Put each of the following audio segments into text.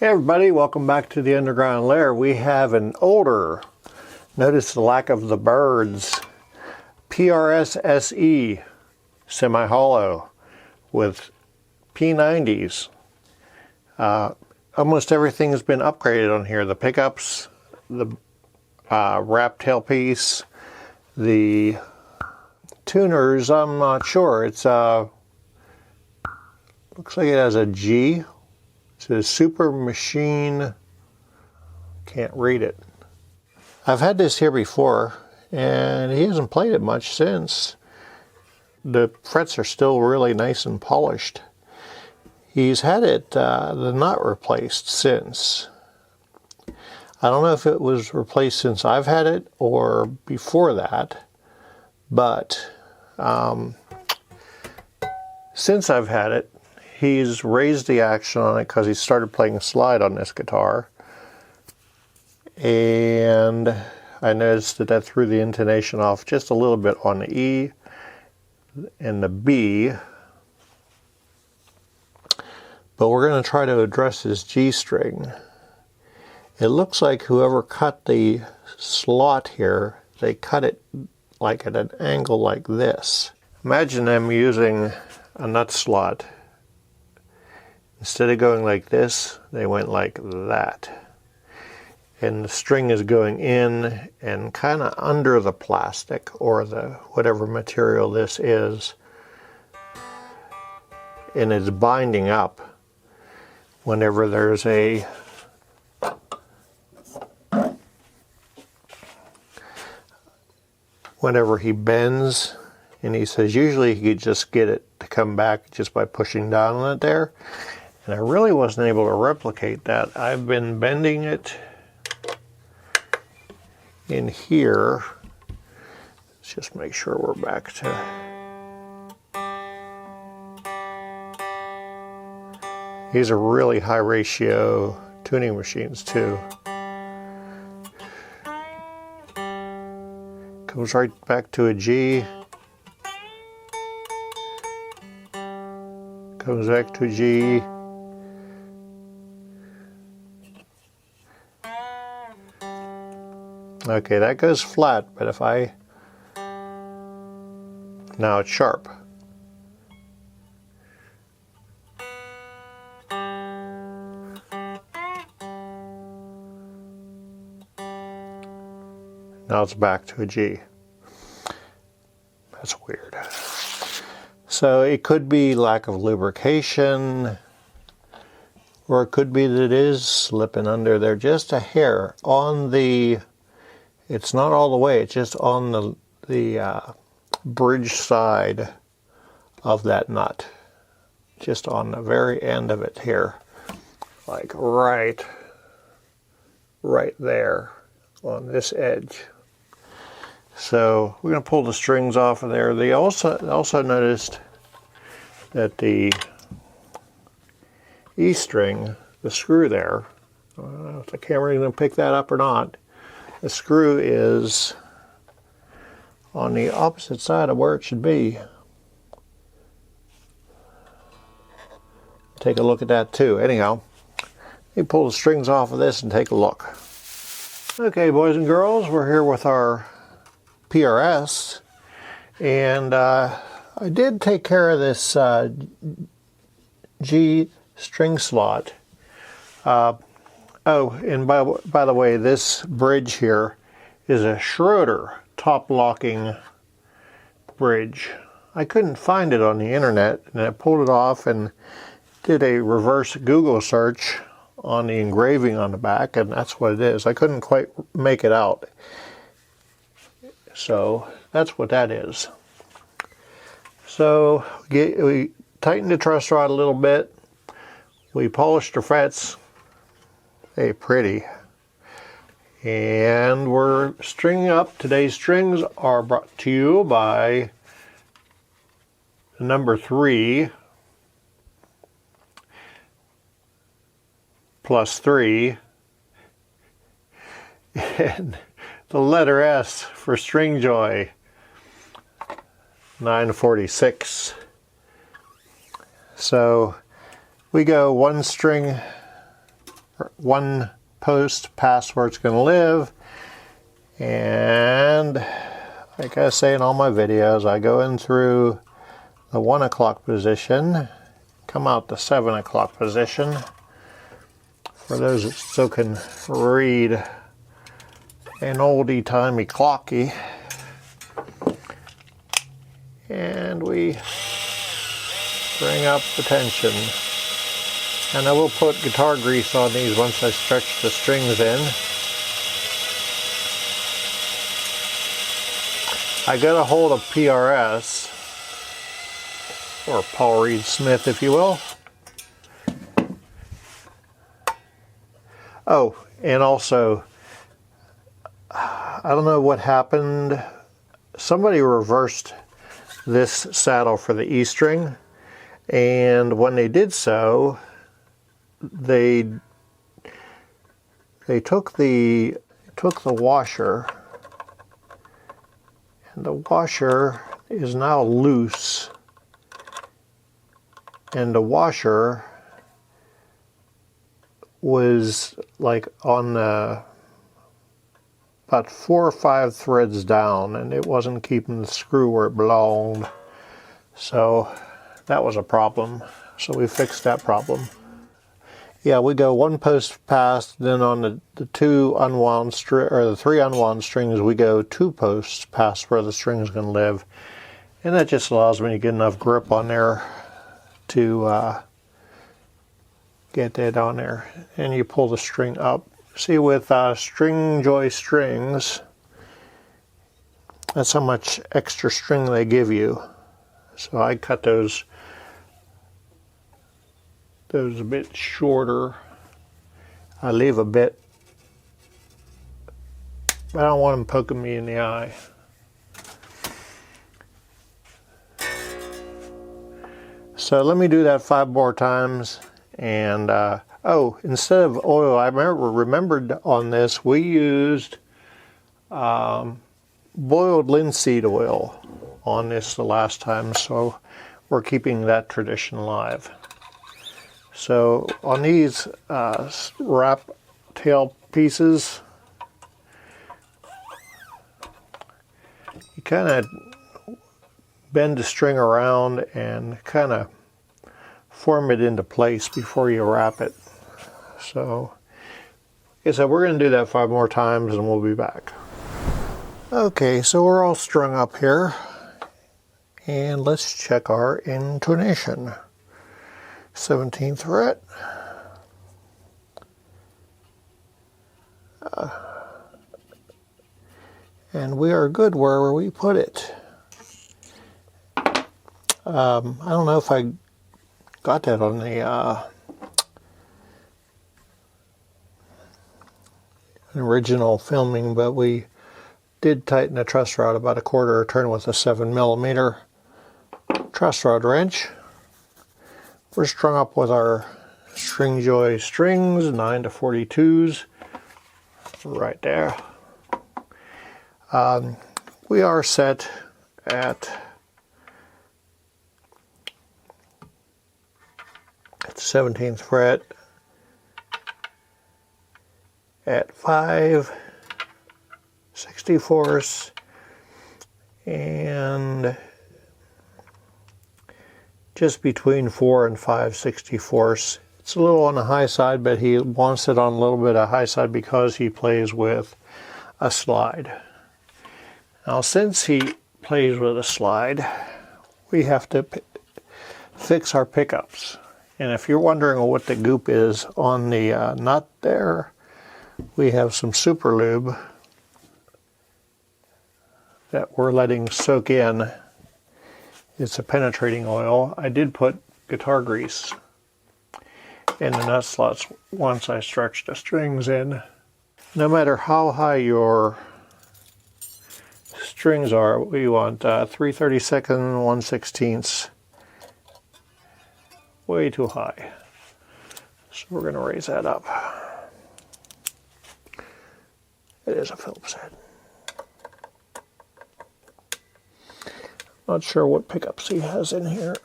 Hey everybody, welcome back to the Underground Lair. We have an older, notice the lack of the birds, PRS SE semi-hollow with P90s. Almost everything has been upgraded on here. The pickups, the wrap tailpiece, the tuners, I'm not sure. It's looks like it has a G. It says Super Machine, can't read it. I've had this here before, and he hasn't played it much since. The frets are still really nice and polished. He's had it, the nut replaced since. I don't know if it was replaced since I've had it or before that, but since I've had it, he's raised the action on it because he started playing slide on this guitar. And I noticed that threw the intonation off just a little bit on the E and the B. But we're going to try to address his G string. It looks like whoever cut the slot here, they cut it like at an angle like this. Imagine them using a nut slot. Instead of going like this, they went like that. And the string is going in and kind of under the plastic or the whatever material this is. And it's binding up whenever there's a whenever he bends. And he says usually he could just get it to come back just by pushing down on it there. And I really wasn't able to replicate that. I've been bending it in here. Let's just make sure we're back to... These are really high ratio tuning machines too. Comes right back to a G. Comes back to a G. Okay, that goes flat, but if I... Now it's sharp. Now it's back to a G. That's weird. So it could be lack of lubrication, or it could be that it is slipping under there just a hair on the... It's not all the way, it's just on the bridge side of that nut. Just on the very end of it here. Like right there on this edge. So we're going to pull the strings off of there. They also noticed that the E string, the screw there, I don't know if the camera is going to pick that up or not. The screw is on the opposite side of where it should be. Take a look at that too. Anyhow, let me pull the strings off of this and take a look. Okay, boys and girls, we're here with our PRS, and I did take care of this G string slot. Oh, and by the way, this bridge here is a Schroeder top locking bridge. I couldn't find it on the internet, and I pulled it off and did a reverse Google search on the engraving on the back, and that's what it is. I couldn't quite make it out. So that's what that is. So we tightened the truss rod a little bit. We polished the frets. Hey, pretty. And we're stringing up. Today's strings are brought to you by number 3 plus 3 and the letter S for String Joy, 946. So we go one string one post past where it's going to live. And like I say in all my videos, I go in through the 1 o'clock position, come out the 7 o'clock position. For those that still can read an oldie-timey clocky. And we bring up the tension. And I will put guitar grease on these once I stretch the strings in. I got a hold of PRS, or Paul Reed Smith if you will. Oh, and also, I don't know what happened. Somebody reversed this saddle for the E string, and when they did so, they took the washer, and the washer is now loose, and the washer was like on the about 4 or 5 threads down, and it wasn't keeping the screw where it belonged. So that was a problem. So we fixed that problem. Yeah, we go 1 post past, then on the 2 unwound or the 3 unwound strings, we go 2 posts past where the string is going to live, and that just allows me to get enough grip on there to get that on there. And you pull the string up. See, with String Joy strings, that's how much extra string they give you. So I cut those a bit shorter. I leave a bit, but I don't want them poking me in the eye. So let me do that 5 more times. And oh, instead of oil, I remembered on this, we used boiled linseed oil on this the last time, so we're keeping that tradition alive. So on these wrap tail pieces, you kind of bend the string around and kind of form it into place before you wrap it. So, like I said, we're going to do that 5 more times and we'll be back. Okay, so we're all strung up here, and let's check our intonation. 17th fret. And we are good wherever we put it. I don't know if I got that on the original filming, but we did tighten the truss rod about 1/4 turn with a 7mm truss rod wrench. We're strung up with our String Joy strings, 9/42s, right there. We are set at 17th fret at 5/64 and just between 4 and 5/64. It's a little on the high side, but he wants it on a little bit of high side because he plays with a slide. Now, since he plays with a slide, we have to fix our pickups. And if you're wondering what the goop is on the nut there, we have some super lube that we're letting soak in. It's a penetrating oil. I did put guitar grease in the nut slots once I stretched the strings in. No matter how high your strings are, we want 3/32 1/16. Way too high. So we're going to raise that up. It is a Phillips head. Not sure what pickups he has in here.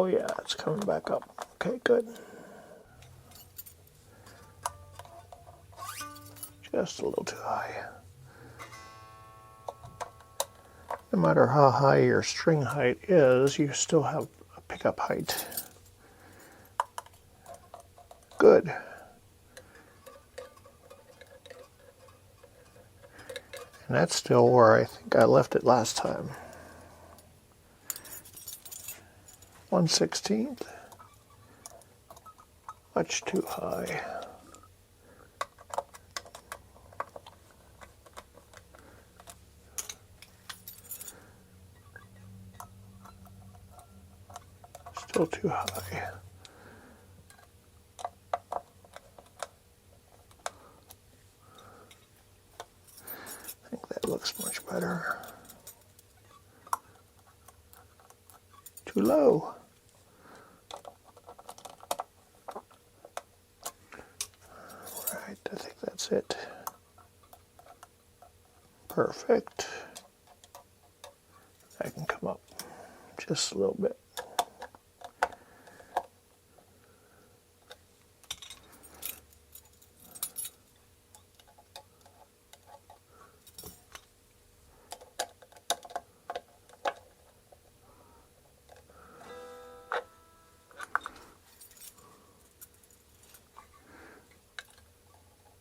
yeah, it's coming back up. Okay, good. Just a little too high. No matter how high your string height is, you still have a pickup height. Good. And that's still where I think I left it last time. 1/16. Much too high. Still too high. I think that looks much better. Too low. Right, I think that's it. Perfect. I can come up just a little bit.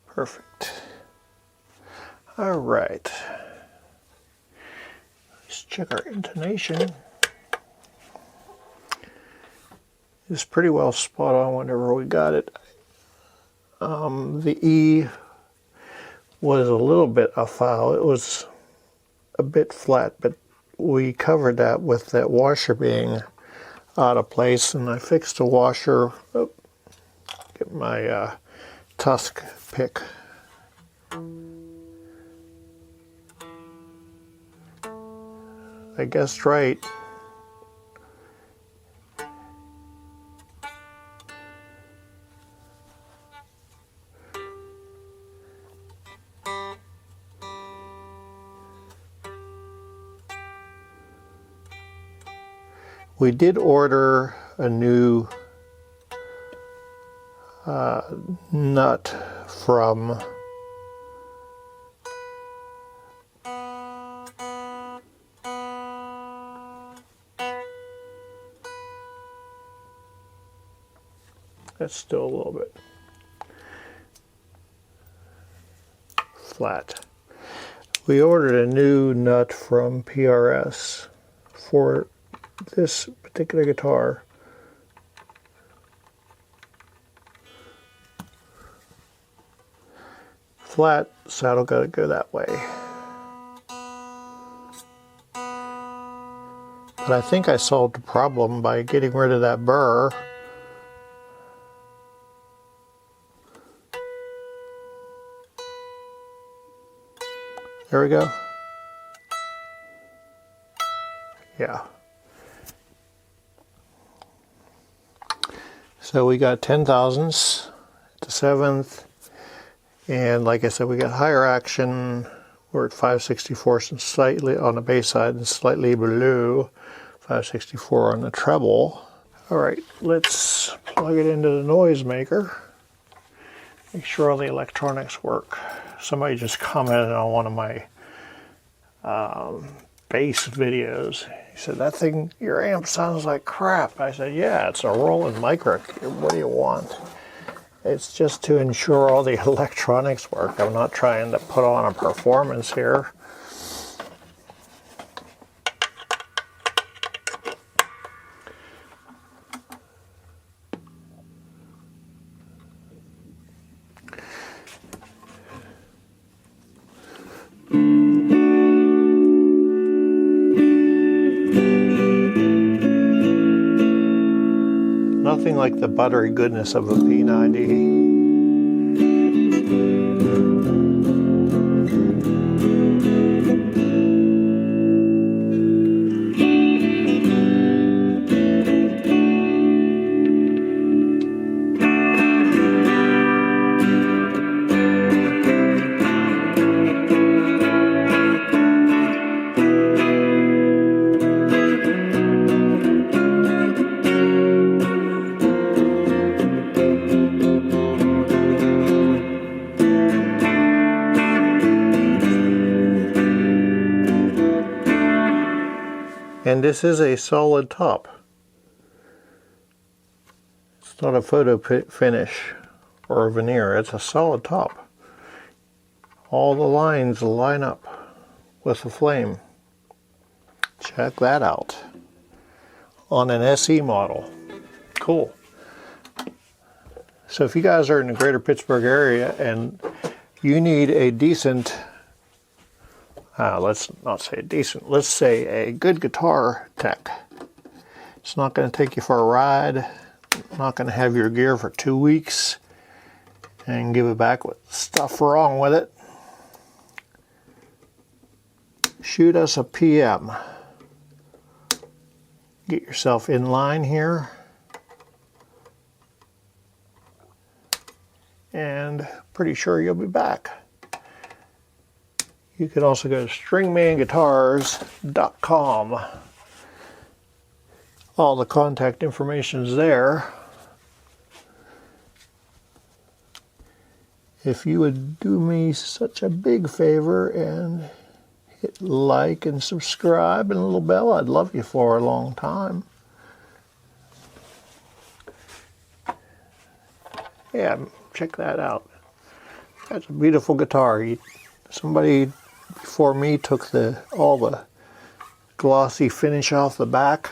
Perfect. All right. Let's check our intonation. It's pretty well spot on whenever we got it. The E was a little bit a foul. It was a bit flat, but we covered that with that washer being out of place, and I fixed the washer. Oh, get my tusk pick. I guessed right. We did order a new nut from that's still a little bit flat. We ordered a new nut from PRS for this particular guitar. Flat saddle got to go that way. But I think I solved the problem by getting rid of that burr. There we go. Yeah. So we got 10,000ths at the 7th, and like I said, we got higher action. We're at 564 and slightly on the bass side and slightly below 564 on the treble. All right, let's plug it into the noisemaker. Make sure all the electronics work. Somebody just commented on one of my bass videos. He said, that thing, your amp sounds like crap. I said, yeah, it's a Roland Micro. What do you want? It's just to ensure all the electronics work. I'm not trying to put on a performance here. Nothing like the buttery goodness of a P90. And this is a solid top. It's not a photo finish or a veneer, it's a solid top. All the lines line up with the flame. Check that out. On an SE model. Cool. So if you guys are in the greater Pittsburgh area and you need a decent, let's not say decent, let's say a good guitar tech. It's not going to take you for a ride, not going to have your gear for 2 weeks and give it back with stuff wrong with it. Shoot us a PM. Get yourself in line here. And pretty sure you'll be back. You can also go to stringmanguitars.com. All the contact information is there. If you would do me such a big favor and hit like and subscribe and a little bell, I'd love you for a long time. Yeah, check that out. That's a beautiful guitar. Somebody before me took all the glossy finish off the back.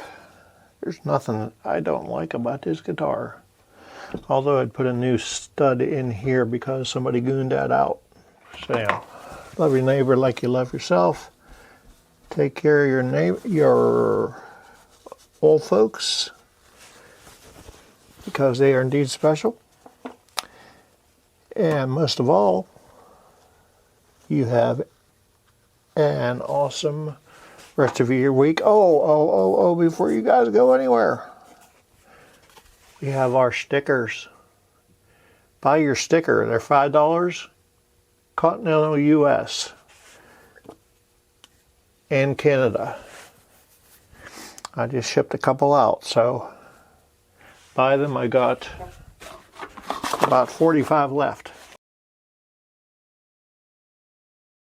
There's nothing I don't like about this guitar. Although I'd put a new stud in here because somebody gooned that out. So yeah. Love your neighbor like you love yourself. Take care of your old folks because they are indeed special. And most of all, you have an awesome rest of your week. Oh, before you guys go anywhere, we have our stickers. Buy your sticker. They're $5. Continental US and Canada. I just shipped a couple out, so buy them. I got about 45 left.